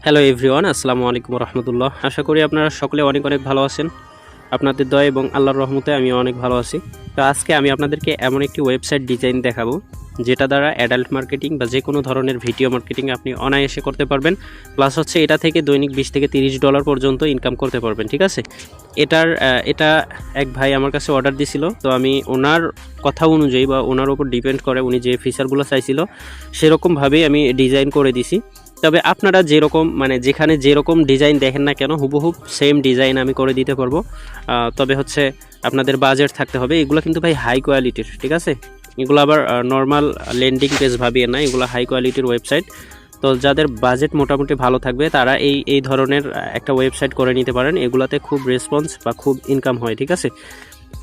Hello everyone, আসসালামু আলাইকুম রহমতুল্লাহ। আশা করি আপনারা সকলে অনেক অনেক ভালো আছেন। আপনাদের দয়া এবং আল্লাহর রহমতে আমি অনেক ভালো আছি। তো আজকে আমি আপনাদেরকে এমন একটি ওয়েবসাইট ডিজাইন দেখাবো যেটা দ্বারা অ্যাডাল্ট মার্কেটিং বা যে কোনো ধরনের ভিডিও মার্কেটিং আপনি অনায়াসে করতে পারবেন। প্লাস হচ্ছে এটা থেকে দৈনিক $20 থেকে $30 পর্যন্ত ইনকাম করতে পারবেন। ঠিক আছে, এটা এক ভাই আমার কাছে অর্ডার দিছিল, তো আমি ওনার কথা অনুযায়ী বা ওনার উপর ডিপেন্ড করে উনি যে ফিচারগুলো চাইছিল সেরকমভাবেই আমি ডিজাইন করে দিছি। তবে আপনারা যেরকম যেখানে যেরকম ডিজাইন দেখেন না কেন হুবহু সেম ডিজাইন আমি করে দিতে পারবো। তবে হচ্ছে আপনাদের বাজেট থাকতে হবে। এগুলো কিন্তু ভাই হাই কোয়ালিটির, ঠিক আছে। এগুলো আবার নর্মাল ল্যান্ডিং পেজ ভাবিয়ে না, এগুলো হাই কোয়ালিটির ওয়েবসাইট। তো যাদের বাজেট মোটামুটি ভালো থাকবে তারা এই ধরনের একটা ওয়েবসাইট করে নিতে পারেন। এগুলাতে খুব রেসপন্স বা খুব ইনকাম হয়, ঠিক আছে।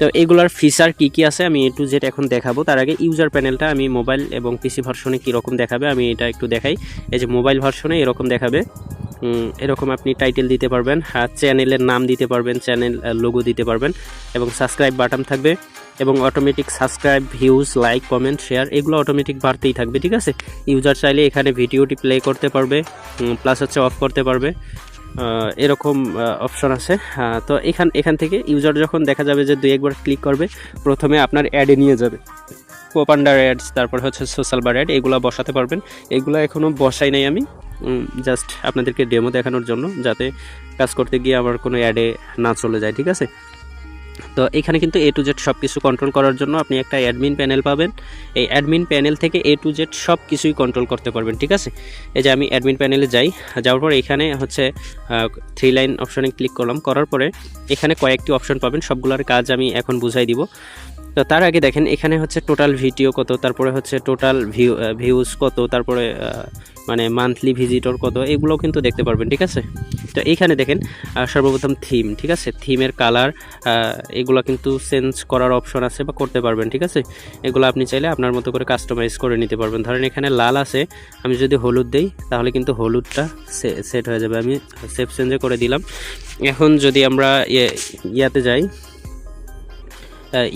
তো এগুলার ফিচার কি আছে আমি A to Z এখন দেখাবো। তার আগে ইউজার প্যানেলটা আমি মোবাইল এবং পিসি ভার্সনে কীরকম দেখাবে আমি এটা একটু দেখাই। এই যে মোবাইল ভার্সনে এরকম দেখাবে, এরকম আপনি টাইটেল দিতে পারবেন, চ্যানেলের নাম দিতে পারবেন, চ্যানেল লোগো দিতে পারবেন এবং সাবস্ক্রাইব বাটন থাকবে এবং automatic subscribe, views, like, comment, share এগুলো অটোমেটিক বাড়তেই থাকবে, ঠিক আছে। ইউজার চাইলে এখানে ভিডিওটি প্লে করতে পারবে, প্লাস হচ্ছে অফ করতে পারবে, এরকম অপশন আছে। তো এখান থেকে ইউজার যখন দেখা যাবে যে 2-1 বার ক্লিক করবে, প্রথমে আপনার অ্যাডে নিয়ে যাবে, পপ আন্ডার অ্যাডস, তারপর হচ্ছে সোশ্যাল বার অ্যাড, এগুলো বসাতে পারবেন। এগুলো এখনও বসাই নাই আমি, জাস্ট আপনাদেরকে ডেমো দেখানোর জন্য, যাতে কাজ করতে গিয়ে আবার কোনো অ্যাডে না চলে যায়, ঠিক আছে। তো এখানে কিন্তু A to Z সব কিছু কন্ট্রোল করার জন্য আপনি একটা অ্যাডমিন প্যানেল পাবেন। এই অ্যাডমিন প্যানেল থেকে A to Z সব কিছুই কন্ট্রোল করতে পারবেন, ঠিক আছে। এই যে আমি অ্যাডমিন প্যানেলে যাওয়ার পর এখানে হচ্ছে 3 লাইন অপশনে ক্লিক করলাম, করার পরে এখানে কয়েকটি অপশন পাবেন, সবগুলোর কাজ আমি এখন বুঝাই দিব। তো তার আগে দেখেন এখানে হচ্ছে টোটাল ভিডিও কত, তারপরে হচ্ছে টোটাল ভিউজ কত, তারপরে মান্থলি ভিজিটর কত, এগুলোও কিন্তু দেখতে পারবেন, ঠিক আছে। তো এইখানে দেখেন সর্বপ্রথম থিম, ঠিক আছে। থিমের কালার এগুলো কিন্তু চেঞ্জ করার অপশন আছে বা করতে পারবেন, ঠিক আছে। এগুলো আপনি চাইলে আপনার মতো করে কাস্টমাইজ করে নিতে পারবেন। ধরেন এখানে লাল আছে, আমি যদি হলুদ দেই তাহলে কিন্তু হলুদটা সেট হয়ে যাবে। আমি সেভ চেঞ্জে করে দিলাম। এখন যদি আমরা ইয়াতে যাই,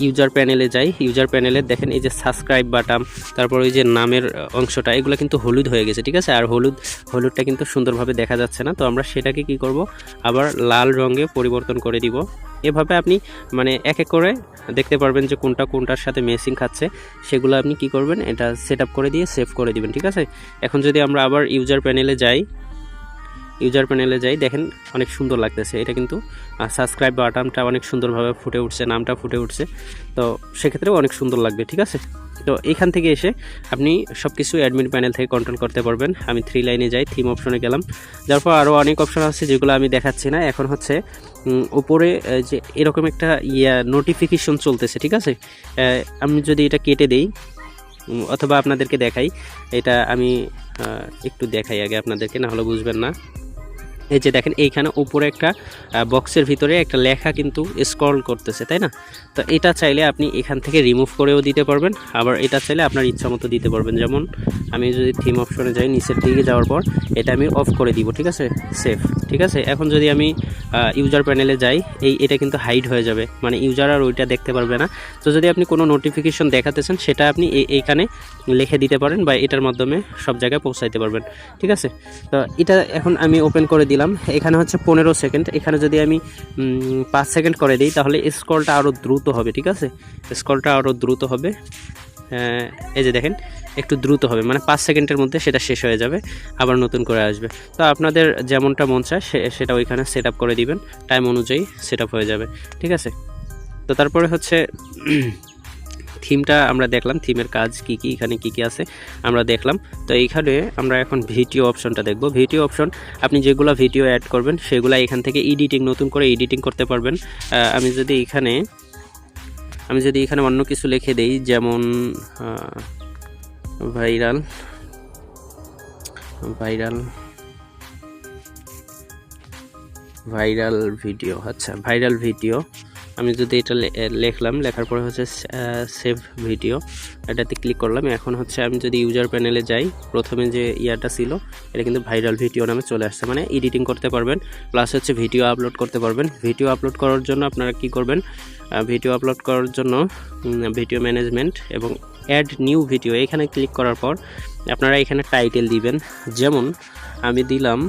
ইউজার প্যানেলে যাই, ইউজার প্যানেলে দেখেন এই যে সাবস্ক্রাইব বাটন, তারপর ওই যে নামের অংশটা, এগুলো কিন্তু হলুদ হয়ে গেছে, ঠিক আছে। আর হলুদটা কিন্তু সুন্দরভাবে দেখা যাচ্ছে না। তো আমরা সেটাকে কি করব, আবার লাল রঙে পরিবর্তন করে দিব। এভাবে আপনি এক এক করে দেখতে পারবেন যে কোনটার সাথে ম্যাচিং খাচ্ছে, সেগুলো আপনি কি করবেন, এটা সেট আপ করে দিয়ে সেভ করে দিবেন, ঠিক আছে। এখন যদি আমরা আবার ইউজার প্যানেলে যাই, দেখেন অনেক সুন্দর লাগতেছে। এটা কিন্তু সাবস্ক্রাইব বাটনটা অনেক সুন্দরভাবে ফুটে উঠছে, নামটা ফুটে উঠছে, তো সেক্ষেত্রেও অনেক সুন্দর লাগবে, ঠিক আছে। তো এখান থেকে এসে আপনি সব কিছু অ্যাডমিন প্যানেল থেকে কন্ট্রোল করতে পারবেন। আমি 3 লাইনে যাই, থিম অপশনে গেলাম, যার পর আরও অনেক অপশন আছে যেগুলো আমি দেখাচ্ছি না। এখন হচ্ছে উপরে যে এরকম একটা নোটিফিকেশন চলতেছে, ঠিক আছে। আমি যদি এটা কেটে দেই অথবা আপনাদেরকে দেখাই, এটা আমি একটু দেখাই আগে আপনাদেরকে, না হলে বুঝবেন না। এই যে দেখেন এইখানে উপরে একটা বক্সের ভিতরে একটা লেখা কিন্তু স্ক্রল করতেছে, তাই না। তো এটা চাইলে আপনি এখান থেকে রিমুভ করেও দিতে পারবেন, আবার এটা চাইলে আপনার ইচ্ছা মতো দিতে পারবেন। যেমন আমি যদি থিম অপশনে যাই, নিচের দিকে যাওয়ার পর এটা আমি অফ করে দিব, ঠিক আছে, সেভ, ঠিক আছে। এখন যদি আমি ইউজার প্যানেলে যাই, এটা কিন্তু হাইড হয়ে যাবে, ইউজার আর ওইটা দেখতে পারবে না। তো যদি আপনি কোনো নোটিফিকেশন দেখাতেছেন সেটা আপনি এইখানে লিখে দিতে পারেন বা এটার মাধ্যমে সব জায়গায় পৌঁছাইতে পারবেন, ঠিক আছে। তো এটা এখন আমি ওপেন করে দিলাম। এখানে হচ্ছে 15 সেকেন্ড, এখানে যদি আমি 5 সেকেন্ড করে দিই তাহলে স্ক্রলটা আরও দ্রুত হবে, ঠিক আছে। স্ক্রলটা আরও দ্রুত হবে, এই যে দেখেন একটু দ্রুত হবে, 5 সেকেন্ডের মধ্যে সেটা শেষ হয়ে যাবে, আবার নতুন করে আসবে। তো আপনাদের যেমনটা মন চায় সেটা ওইখানে সেট আপ করে দিবেন, টাইম অনুযায়ী সেট আপ হয়ে যাবে, ঠিক আছে। তো তারপরে হচ্ছে থিমটা আমরা দেখলাম, থিমের কাজ কি এখানে কি আছে আমরা দেখলাম। তো এইখানে আমরা এখন ভিডিও অপশনটা দেখব। ভিডিও অপশন, আপনি যেগুলো ভিডিও অ্যাড করবেন সেগুলো এখান থেকে নতুন করে এডিটিং করতে পারবেন। আমি যদি এখানে অন্য কিছু লিখে দেই, যেমন ভাইরাল ভিডিও, আচ্ছা ভাইরাল ভিডিও, আমি যদি এটা লিখলাম, লেখার পরে হচ্ছে সেভ ভিডিও, এটাতে ক্লিক করলাম। এখন হচ্ছে আমি যদি ইউজার প্যানেলে যাই, প্রথমে যে ইয়াটা ছিল এটা কিন্তু ভাইরাল ভিডিও নামে চলে আসছে, এডিটিং করতে পারবেন, প্লাস হচ্ছে ভিডিও আপলোড করতে পারবেন। ভিডিও আপলোড করার জন্য আপনারা কি করবেন, ভিডিও আপলোড করার জন্য ভিডিও ম্যানেজমেন্ট এবং অ্যাড নিউ ভিডিও এখানে ক্লিক করার পর আপনারা এখানে টাইটেল দিবেন। যেমন আমি দিলাম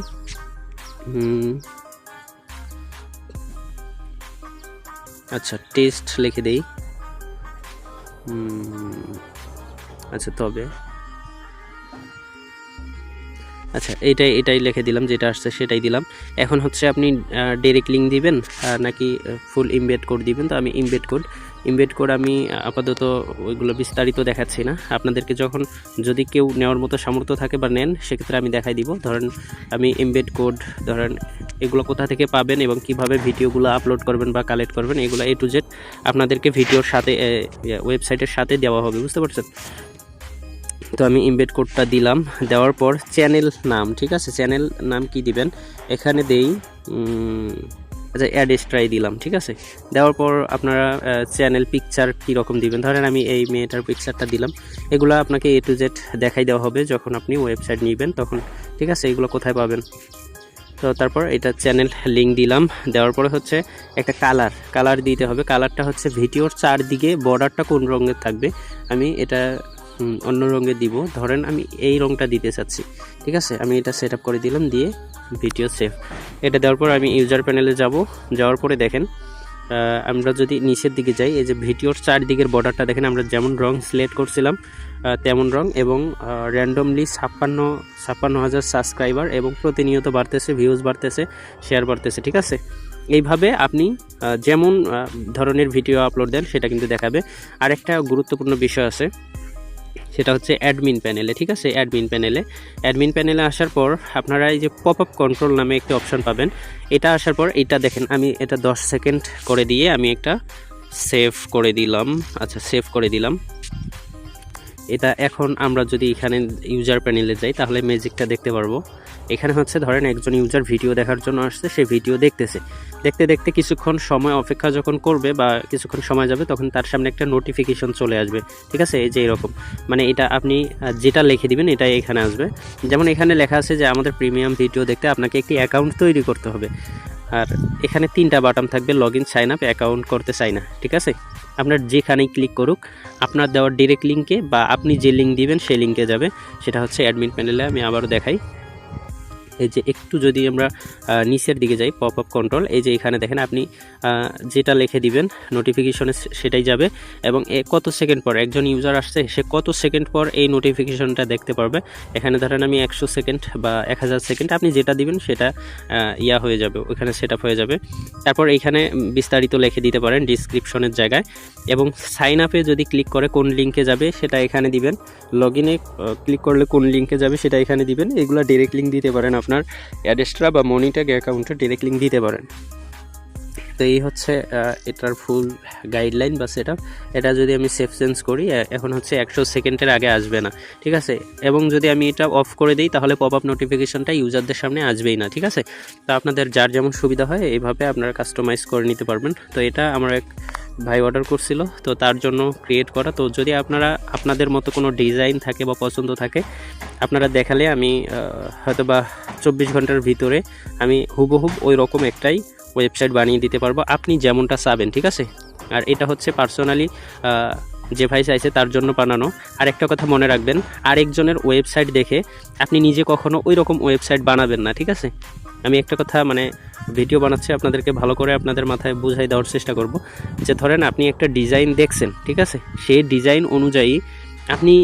আচ্ছা টেস্ট লিখে দেই। আচ্ছা তবে আচ্ছা এটাই লিখে দিলাম, যেটা আসছে সেটাই দিলাম। এখন হচ্ছে আপনি ডাইরেক্ট লিঙ্ক দিবেন নাকি ফুল ইমবেড কোড দিবেন। তো আমি ইমবেড কোড আমি আপাতত ওইগুলো বিস্তারিত দেখাচ্ছি না, আপনাদেরকে যদি কেউ নেওয়ার মতো সামর্থ্য থাকে বা নেন, সেক্ষেত্রে আমি দেখাই দিব। ধরেন আমি ইমবেড কোড, ধরেন এগুলো কোথা থেকে পাবেন এবং কিভাবে ভিডিওগুলো আপলোড করবেন বা কালেক্ট করবেন, এগুলো A to Z আপনাদেরকে ভিডিওর সাথে ওয়েবসাইটের সাথে দেওয়া হবে, বুঝতে পারছেন। তো আমি ইমবেড কোডটা দিলাম, দেওয়ার পর চ্যানেল নাম, ঠিক আছে, চ্যানেল নাম কি দিবেন এখানে দেই, আচ্ছা অ্যাড এক্সট্রাই দিলাম, ঠিক আছে। দেওয়ার পর আপনারা চ্যানেল পিকচার কীরকম দিবেন, ধরেন আমি এই মেয়েটার পিকচারটা দিলাম। এগুলো আপনাকে A to Z দেখাই দেওয়া হবে যখন আপনি ওয়েবসাইট নেবেন তখন, ঠিক আছে। এগুলো কোথায় পাবেন, তো তারপর এটা চ্যানেল লিঙ্ক দিলাম। দেওয়ার পরে হচ্ছে একটা কালার দিতে হবে। কালারটা হচ্ছে ভিডিওর চারদিকে বর্ডারটা কোন রঙের থাকবে, আমি এটা অন্য রঙে দিব। ধরেন আমি এই রঙটা দিতে চাচ্ছি, ঠিক আছে। আমি এটা সেট আপ করে দিলাম, দিয়ে ভিডিও সেভ। এটা দেওয়ার পর আমি ইউজার প্যানেলে যাওয়ার পরে দেখেন আমরা যদি নিচের দিকে যাই, এই যে ভিডিওর চারদিকের বর্ডারটা দেখেন, আমরা যেমন রং সিলেক্ট করছিলাম তেমন রং, এবং র্যান্ডমলি 56,000 সাবস্ক্রাইবার, এবং প্রতিনিয়ত বাড়তেছে, ভিউজ বাড়তেছে, শেয়ার বাড়তেছে, ঠিক আছে। এইভাবে আপনি যেমন ধরনের ভিডিও আপলোড দেন সেটা কিন্তু দেখাবে। আরেকটা গুরুত্বপূর্ণ বিষয় আছে, সেটা হচ্ছে অ্যাডমিন প্যানেলে, ঠিক আছে। অ্যাডমিন প্যানেলে আসার পর আপনারা এই যে পপ আপ কন্ট্রোল নামে একটা অপশন পাবেন। এটা আসার পর এটা দেখেন, আমি এটা 10 সেকেন্ড করে দিয়ে আমি একটা সেভ করে দিলাম। আচ্ছা সেভ করে দিলাম এটা। এখন আমরা যদি এখানে ইউজার প্যানেলে যাই তাহলে ম্যাজিকটা দেখতে পারবো। এখানে হচ্ছে ধরেন একজন ইউজার ভিডিও দেখার জন্য আসছে, সে ভিডিও দেখতে দেখতে কিছুক্ষণ সময় অপেক্ষা যখন করবে বা কিছুক্ষণ সময় যাবে, তখন তার সামনে একটা নোটিফিকেশন চলে আসবে, ঠিক আছে। এই যে এরকম, মানে এটা আপনি যেটা লিখে দিবেন এটাই এখানে আসবে। যেমন এখানে লেখা আছে যে আমাদের প্রিমিয়াম ভিডিও দেখতে আপনাকে একটি অ্যাকাউন্ট তৈরি করতে হবে, আর এখানে 3টা বাটন থাকবে, log in, sign up, account করতে চাই না, ঠিক আছে। আপনার যেখানেই ক্লিক করুক আপনার দেওয়ার ডিরেক্ট লিঙ্কে বা আপনি যে লিঙ্ক দিবেন সেই লিঙ্কে যাবে। সেটা হচ্ছে অ্যাডমিন প্যানেলে। আমি আবারও দেখাই, এই যে একটু যদি আমরা নিচের দিকে যাই, পপ আপ কন্ট্রোল, এই যে এখানে দেখেন আপনি যেটা লিখে দিবেন নোটিফিকেশনে সেটাই যাবে, এবং কত সেকেন্ড পর একজন ইউজার আসছে সে কত সেকেন্ড পর এই নোটিফিকেশনটা দেখতে পারবে। এখানে ধরেন আমি 100 সেকেন্ড বা 1000 সেকেন্ড, আপনি যেটা দিবেন সেটা হয়ে যাবে, ওখানে সেট আপ হয়ে যাবে। তারপর এইখানে বিস্তারিত লিখে দিতে পারেন ডিসক্রিপশনের জায়গায়, এবং সাইন আপে যদি ক্লিক করে কোন লিঙ্কে যাবে সেটা এখানে দিবেন, লগ ইনে ক্লিক করলে কোন লিঙ্কে যাবে সেটা এখানে দিবেন। এগুলো ডিরেক্ট লিঙ্ক দিতে পারেন, আপনার অ্যাডেস্ট্রা বা মনিট্যাগ অ্যাকাউন্টে ডিরেক্ট লিঙ্ক দিতে পারেন। তো এই হচ্ছে এটার ফুল গাইডলাইন বা সেট আপ। এটা যদি আমি সেভ চেঞ্জ করি, এখন হচ্ছে 100 সেকেন্ডের আগে আসবে না, ঠিক আছে। এবং যদি আমি এটা অফ করে দিই তাহলে পপ আপ নোটিফিকেশনটা ইউজারদের সামনে আসবেই না, ঠিক আছে। তো আপনাদের যার যেমন সুবিধা হয় এইভাবে আপনারা কাস্টমাইজ করে নিতে পারবেন। তো এটা আমার এক ভাই অর্ডার করছিল, তো তার জন্য ক্রিয়েট করা। তো যদি আপনাদের মতো কোনো ডিজাইন থাকে বা পছন্দ থাকে আপনারা দেখালে আমি হয়তো বা 24 ঘন্টার ভিতরে আমি হুবহুব ওই রকম একটাই ওয়েবসাইট বানিয়ে দিতে পারবো, আপনি যেমনটা চাবেন, ঠিক আছে। আর এটা হচ্ছে পার্সোনালি যে ভাই চাইছে তার জন্য বানানো। আর একটা কথা মনে রাখবেন, আরেকজনের ওয়েবসাইট দেখে আপনি নিজে কখনো ওই রকম ওয়েবসাইট বানাবেন না, ঠিক আছে। আমি একটা কথা ভিডিও বানাচ্ছি আপনাদেরকে ভালো করে আপনাদের মাথায় বুঝাই দেওয়ার চেষ্টা করব, যে ধরেন আপনি একটা ডিজাইন দেখছেন, ঠিক আছে, সেই ডিজাইন অনুযায়ী আপনি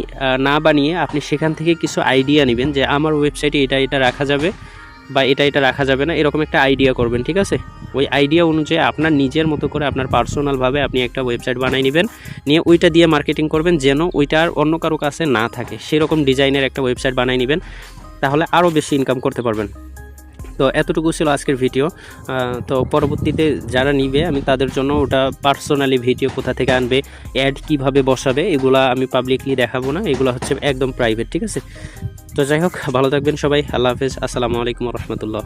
না বানিয়ে আপনি সেখান থেকে কিছু আইডিয়া নেবেন, যে আমার ওয়েবসাইটে এটা রাখা যাবে বা এটা রাখা যাবে না, এরকম একটা আইডিয়া করবেন, ঠিক আছে। ওই আইডিয়া অনুযায়ী আপনার নিজের মতো করে আপনার পার্সোনালভাবে আপনি একটা ওয়েবসাইট বানিয়ে নেবেন, নিয়ে ওইটা দিয়ে মার্কেটিং করবেন, যেন ওইটা আর অন্য কারো কাছে না থাকে, সেরকম ডিজাইনের একটা ওয়েবসাইট বানিয়ে নেবেন, তাহলে আরও বেশি ইনকাম করতে পারবেন। তো এতটুকু ছিল আজকের ভিডিও। তো পরবর্তীতে যারা নিবে আমি তাদের জন্য ওটা পার্সোনালি ভিডিও কোথা থেকে আনবে, অ্যাড কিভাবে বসাবে, এগুলা আমি পাবলিকলি দেখাবো না, এগুলো হচ্ছে একদম প্রাইভেট, ঠিক আছে। তো যাই হোক, ভালো থাকবেন সবাই, আল্লাহ হাফেজ, আসসালামু আলাইকুম রহমতুল্লাহ।